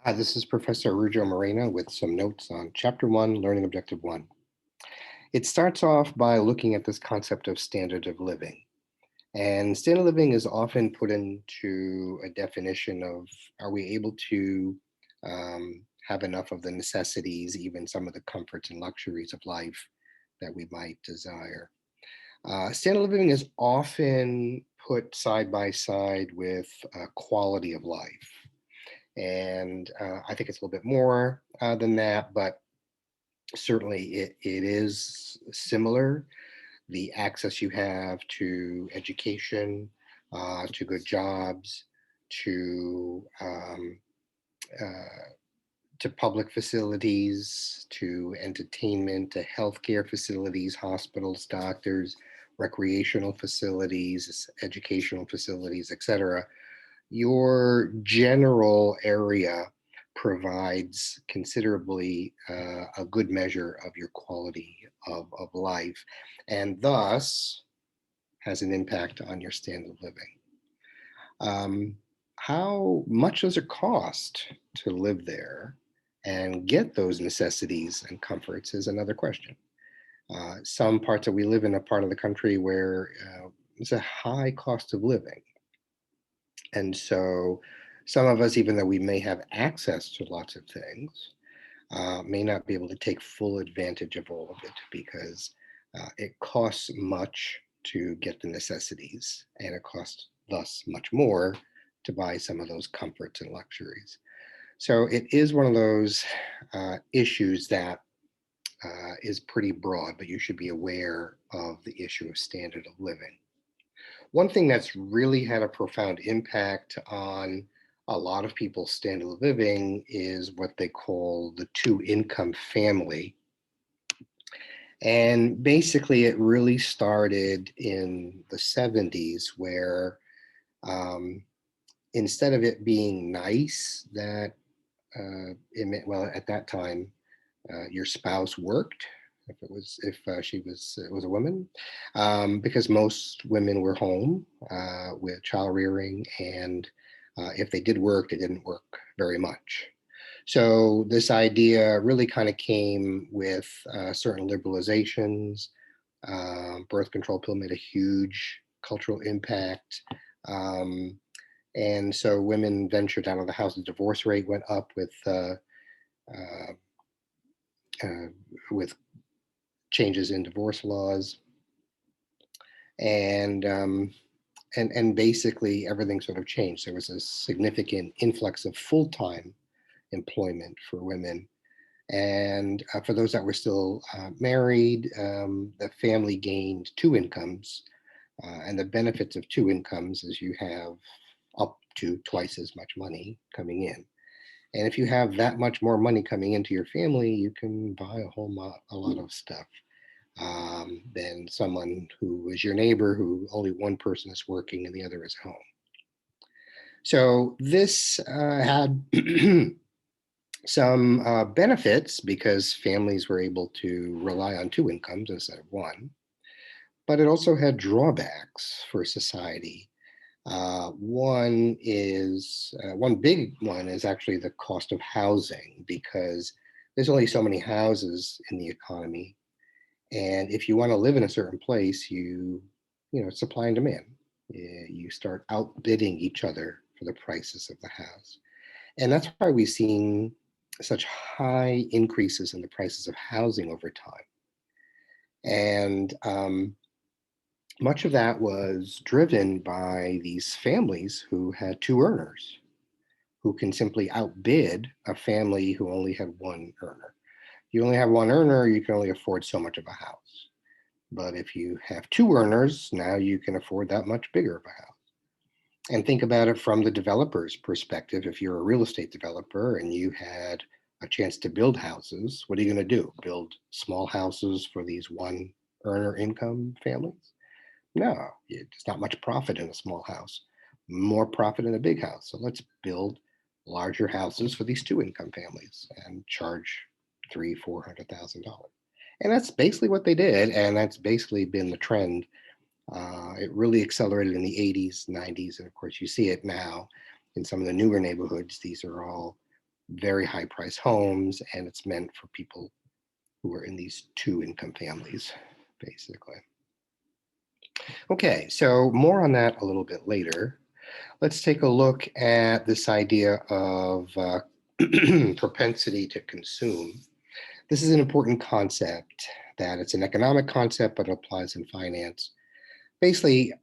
Hi, this is Professor Rujo Moreno with some notes on Chapter 1, Learning Objective 1. It starts off by looking at this concept of standard of living. And standard of living is often put into a definition of, are we able to have enough of the necessities, even some of the comforts and luxuries of life that we might desire? Standard of living is often put side by side with quality of life. And I think it's a little bit more than that, but certainly it is similar. The access you have to education, to good jobs, to um, uh, to public facilities, to entertainment, to healthcare facilities, hospitals, doctors, recreational facilities, educational facilities, etc. Your general area provides considerably a good measure of your quality of life, and thus has an impact on your standard of living. Um, how much does it cost to live there and get those necessities and comforts is another question. Some parts that we live in a part of the country where it's a high cost of living. And so some of us, even though we may have access to lots of things, may not be able to take full advantage of all of it because it costs much to get the necessities, and it costs thus much more to buy some of those comforts and luxuries. So it is one of those issues that is pretty broad, but you should be aware of the issue of standard of living. One thing that's really had a profound impact on a lot of people's standard of living is what they call the two income family. And basically, it really started in the 70s, where um, instead of it being nice that, well, at that time, your spouse worked, if she was it was a woman, because most women were home with child rearing, and if they did work, they didn't work very much. So this idea really kind of came with certain liberalizations. Birth control pill made a huge cultural impact. Um, and so women ventured out of the house. The divorce rate went up uh, uh, with changes in divorce laws, and and basically everything sort of changed. There was a significant influx of full time employment for women, and for those that were still married, the family gained two incomes, and the benefits of two incomes is you have up to twice as much money coming in. And if you have that much more money coming into your family, you can buy a lot of stuff than someone who is your neighbor who only one person is working and the other is home. So this had some benefits because families were able to rely on two incomes instead of one, but it also had drawbacks for society. One big one is actually the cost of housing because there's only so many houses in the economy. And if you want to live in a certain place, supply and demand. You start outbidding each other for the prices of the house. And that's why we've seen such high increases in the prices of housing over time. And much of that was driven by these families who had two earners who can simply outbid a family who only had one earner. If you only have one earner, you can only afford so much of a house. But if you have two earners, now you can afford that much bigger of a house. And think about it from the developer's perspective. If you're a real estate developer and you had a chance to build houses, what are you going to do? Build small houses for these one earner income families? No, there's not much profit in a small house, more profit in a big house. So let's build larger houses for these two income families and charge three, $400,000. And that's basically what they did. And that's basically been the trend. It really accelerated in the 80s, 90s. And of course, you see it now in some of the newer neighborhoods. These are all very high price homes, and it's meant for people who are in these two income families, basically. Okay, so more on that a little bit later. Let's take a look at this idea of propensity to consume. This is an important concept, that it's an economic concept, but it applies in finance. Basically,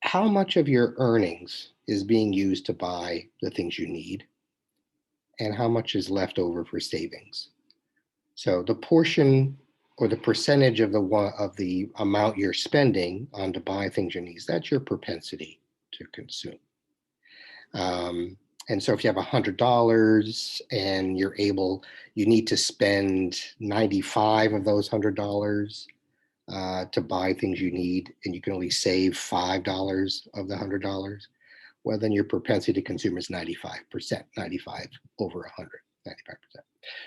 how much of your earnings is being used to buy the things you need, and how much is left over for savings. So the portion or the percentage of the amount you're spending on to buy things you need, that's your propensity to consume. And so if you have $100 and you need to spend 95 of those $100 to buy things you need, and you can only save $5 of the $100, well, then your propensity to consume is 95%, 95 over 100, 95%.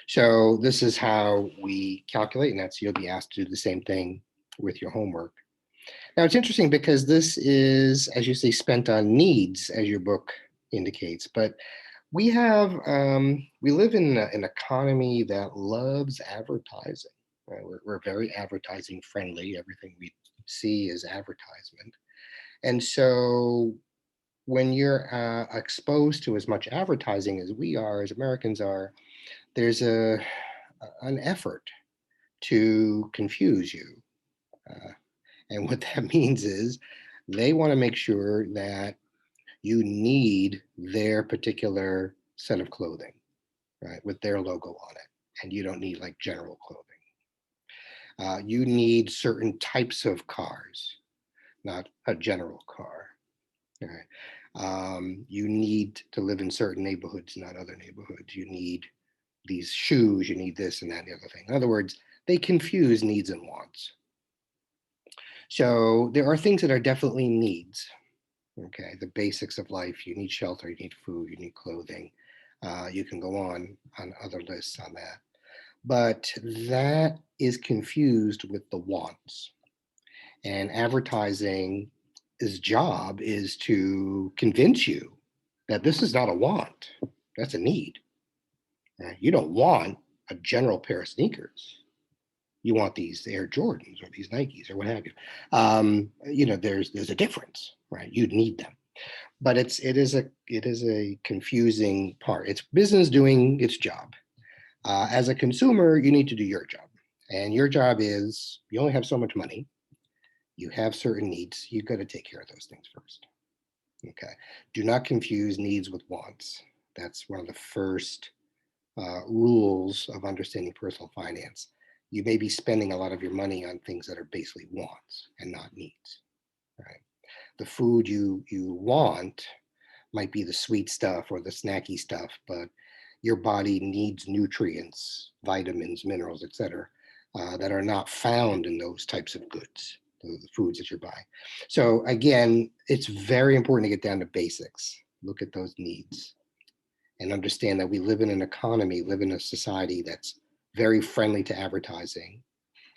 So this is how we calculate, and you'll be asked to do the same thing with your homework. Now, it's interesting because this is, as you say, spent on needs, as your book indicates, but we live in an economy that loves advertising. Right? We're very advertising friendly. Everything we see is advertisement. And so when you're exposed to as much advertising as we are, as Americans are, there's an effort to confuse you. And what that means is they want to make sure that you need their particular set of clothing, right, with their logo on it. And you don't need like general clothing. You need certain types of cars, not a general car. Right? You need to live in certain neighborhoods, not other neighborhoods. You need these shoes, you need this and that and the other thing. In other words, they confuse needs and wants. So there are things that are definitely needs. Okay, the basics of life. You need shelter, you need food, you need clothing. You can go on other lists on that. But that is confused with the wants. And advertising's job is to convince you that this is not a want, that's a need. Right? You don't want a general pair of sneakers. You want these Air Jordans or these Nikes or what have you. There's a difference, right? You need them. But it is a confusing part. It's business doing its job. As a consumer, you need to do your job, and your job is you only have so much money. You have certain needs. You've got to take care of those things first. Okay. Do not confuse needs with wants. That's one of the first rules of understanding personal finance. You may be spending a lot of your money on things that are basically wants and not needs. Right. The food you want might be the sweet stuff or the snacky stuff, but your body needs nutrients, vitamins, minerals, etc., that are not found in those types of goods, the foods that you're buying. So again, it's very important to get down to basics. Look at those needs and understand that we live in an economy, live in a society that's very friendly to advertising,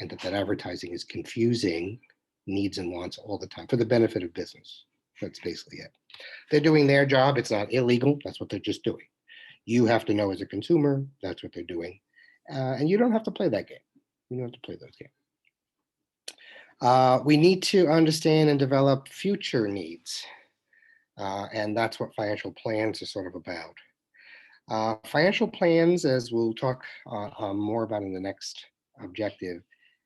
and that advertising is confusing needs and wants all the time for the benefit of business. That's basically it. They're doing their job. It's not illegal. That's what they're just doing. You have to know as a consumer, that's what they're doing. And you don't have to play that game. You don't have to play those games. We need to understand and develop future needs. And that's what financial plans are sort of about. Financial plans, as we'll talk more about in the next objective,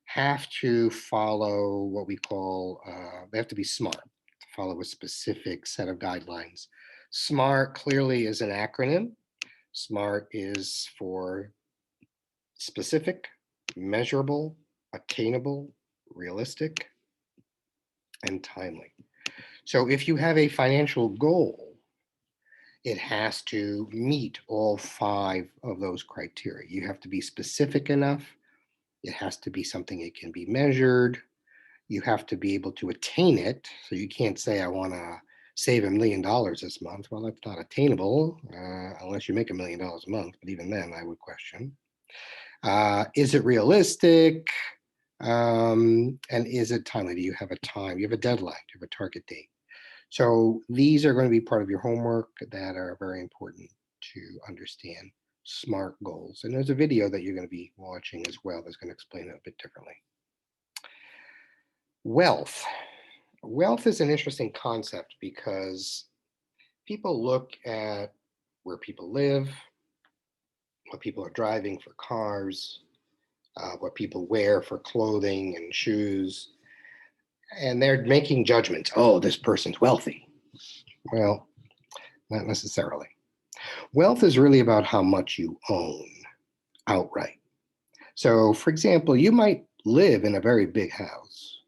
have to follow what we call, they have to be smart, to follow a specific set of guidelines. SMART clearly is an acronym. SMART is for specific, measurable, attainable, realistic, and timely. So if you have a financial goal, it has to meet all 5 of those criteria. You have to be specific enough. It has to be something that can be measured. You have to be able to attain it. So you can't say, I want to save $1 million this month. Well, that's not attainable unless you make $1 million a month. But even then, I would question. Is it realistic? And is it timely? Do you have a time? You have a deadline? Do you have a target date? So these are going to be part of your homework that are very important. to understand SMART goals. And there's a video that you're going to be watching as well that's going to explain it a bit differently. Wealth. Wealth is an interesting concept because people look at where people live, what people are driving for cars, what people wear for clothing and shoes, and they're making judgments. Oh, this person's wealthy. Well, not necessarily. Wealth is really about how much you own outright. So, for example, you might live in a very big house,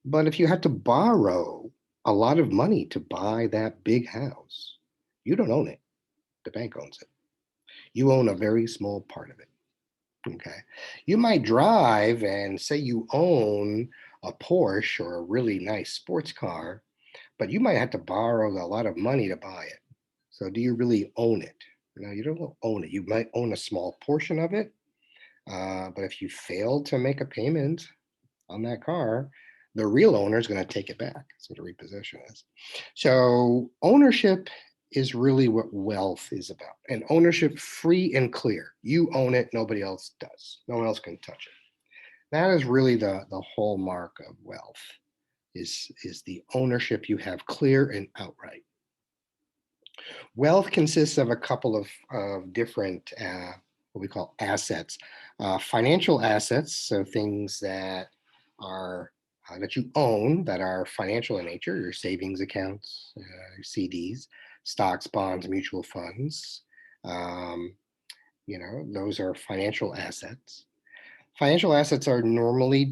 but if you had to borrow a lot of money to buy that big house, you don't own it. The bank owns it. You own a very small part of it. Okay. You might drive and say you own a Porsche or a really nice sports car, but you might have to borrow a lot of money to buy it. So, do you really own it? No, you don't own it. You might own a small portion of it, but if you fail to make a payment on that car, the real owner is going to take it back. That's what a repossession is. So, ownership is really what wealth is about. And ownership free and clear. You own it, nobody else does. No one else can touch it. That is really the hallmark of wealth is the ownership you have clear and outright. Wealth consists of a couple of different what we call assets. Financial assets, so things that are that you own that are financial in nature, your savings accounts, your CDs, stocks, bonds, mutual funds. Um, those are financial assets. Financial assets are normally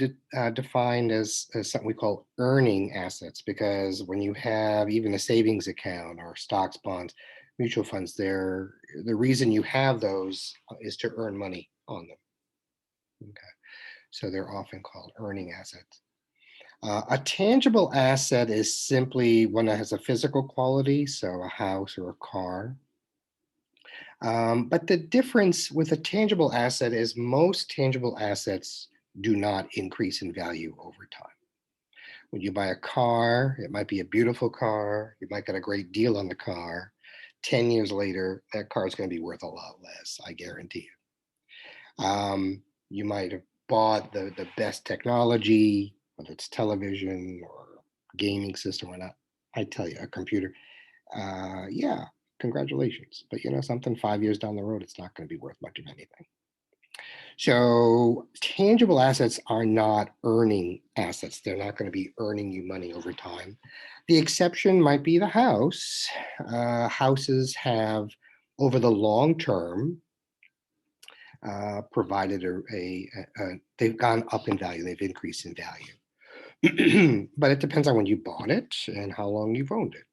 defined as something we call earning assets because when you have even a savings account or stocks, bonds, mutual funds, the reason you have those is to earn money on them. Okay, so they're often called earning assets. A tangible asset is simply one that has a physical quality, so a house or a car. But the difference with a tangible asset is most tangible assets do not increase in value over time. When you buy a car, it might be a beautiful car, you might get a great deal on the car. 10 years later, that car is going to be worth a lot less, I guarantee you. You might have bought the best technology, whether it's television or gaming system or not. I tell you, a computer, yeah, congratulations. But something 5 years down the road, it's not going to be worth much of anything. So tangible assets are not earning assets. They're not going to be earning you money over time. The exception might be the house. Houses have, over the long term, provided they've gone up in value. They've increased in value. But it depends on when you bought it and how long you've owned it.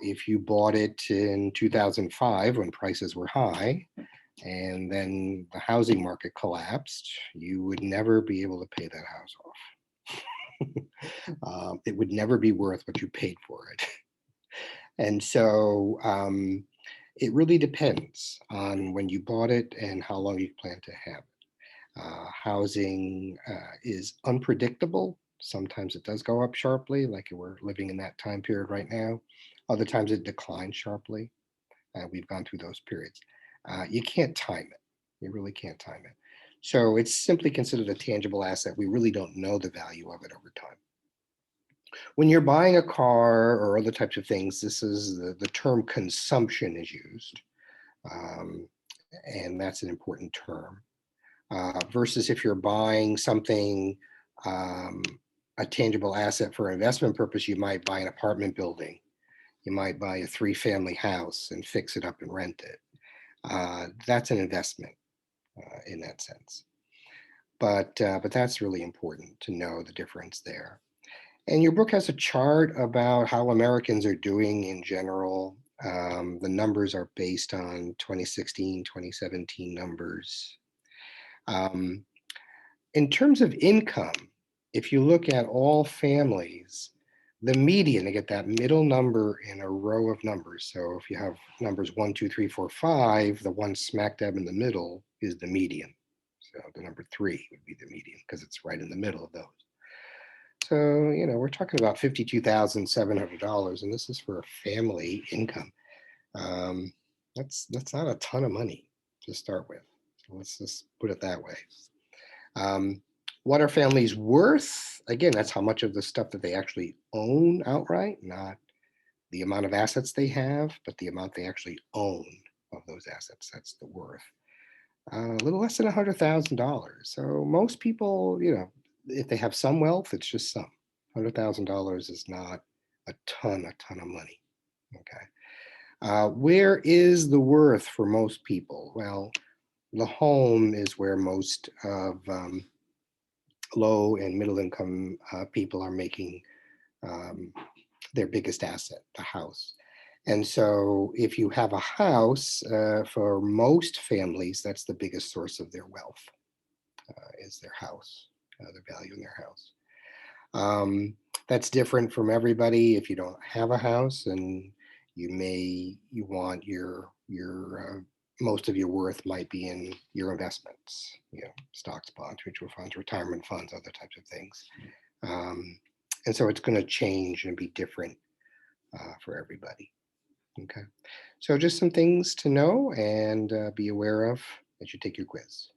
If you bought it in 2005 when prices were high, and then the housing market collapsed, you would never be able to pay that house off. It would never be worth what you paid for it. And so it really depends on when you bought it and how long you plan to have it. Housing is unpredictable. Sometimes it does go up sharply, like we're living in that time period right now. Other times it declines sharply. We've gone through those periods. You can't time it. You really can't time it. So it's simply considered a tangible asset. We really don't know the value of it over time. When you're buying a car or other types of things, this is the term consumption is used. Um, and that's an important term. Versus if you're buying something, um, a tangible asset for investment purpose, you might buy an apartment building. You might buy a 3-family house and fix it up and rent it. That's an investment in that sense. But that's really important to know the difference there. And your book has a chart about how Americans are doing in general. The numbers are based on 2016, 2017 numbers. In terms of income, if you look at all families, the median, to get that middle number in a row of numbers. So if you have numbers 1, 2, 3, 4, 5, the one smack dab in the middle is the median. So the number 3 would be the median because it's right in the middle of those. So, we're talking about $52,700, and this is for a family income. That's not a ton of money to start with. So let's just put it that way. Um, what are families worth? Again, that's how much of the stuff that they actually own outright, not the amount of assets they have, but the amount they actually own of those assets. That's the worth. A little less than $100,000. So most people, if they have some wealth, it's just some. $100,000 is not a ton of money. Okay. Where is the worth for most people? Well, the home is where most of low and middle income people are making um, their biggest asset, the house. And so, if you have a house, for most families, that's the biggest source of their wealth, is their house, their value in their house. Um, that's different from everybody. If you don't have a house, and you want most of your worth might be in your investments, stocks, bonds, mutual funds, retirement funds, other types of things. Um, and so it's going to change and be different for everybody. Okay. So just some things to know and be aware of as you take your quiz.